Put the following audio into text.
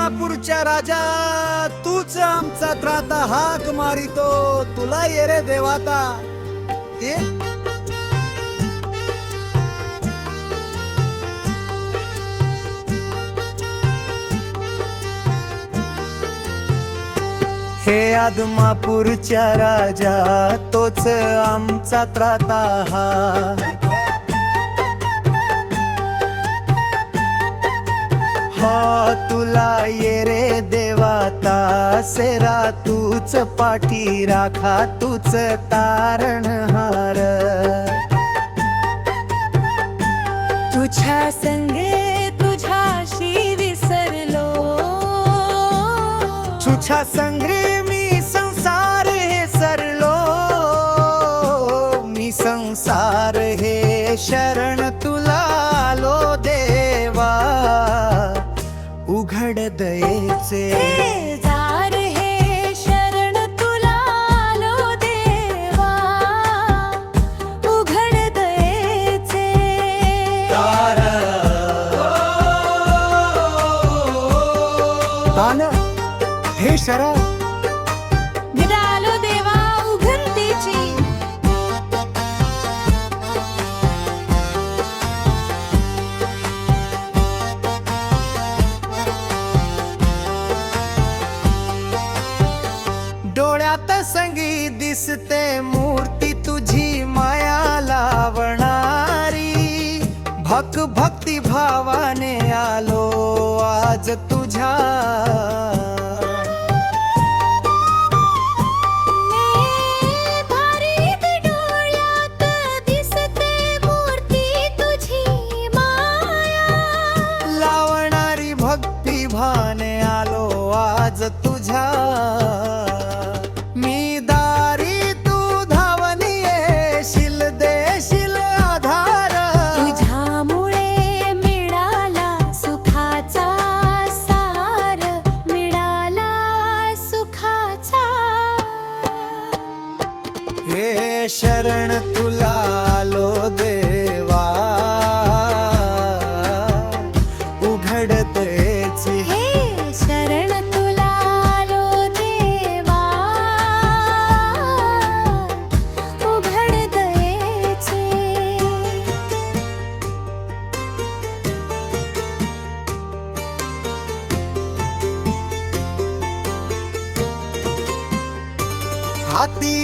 आदमापूरच्या राजा तूच आमचा त्राता हाक मारितो तुला ये रे देवाता ये हे आदमापूरच्या राजा तोच आमचा त्राता हा तुला ये रे देवाता सेरा तूच पाठी राखा तूच तारणहार तुझ्या संगे तुझ्याशी विसरलो तुझ्या संगे मी संसार हे सरलो मी संसार हे शरण तुला आलो देवा उघड दयेचे हे दार हे शरण तुला आलो देवा उघड दयेचे तान हे शरण गिरालो देवा उघडतीची डोळ्यात संगी दिसते मूर्ती तुझी माया लावणारी भक भक्ती भावाने आलो आज तुझ्या भारीत डोळ्यात दिसते मूर्ती तुझी माया लावणारी भक्ती भाने आलो आज तुझ्या मी दारी तू धावनी येशील देशील आधार तुझ्यामुळे मिळाला सुखाचा सार मिळाला सुखाचा हे शरण तुला आलो देवा उघडतेची हे शरण तुला आलो देवा उघड दयेचे हाती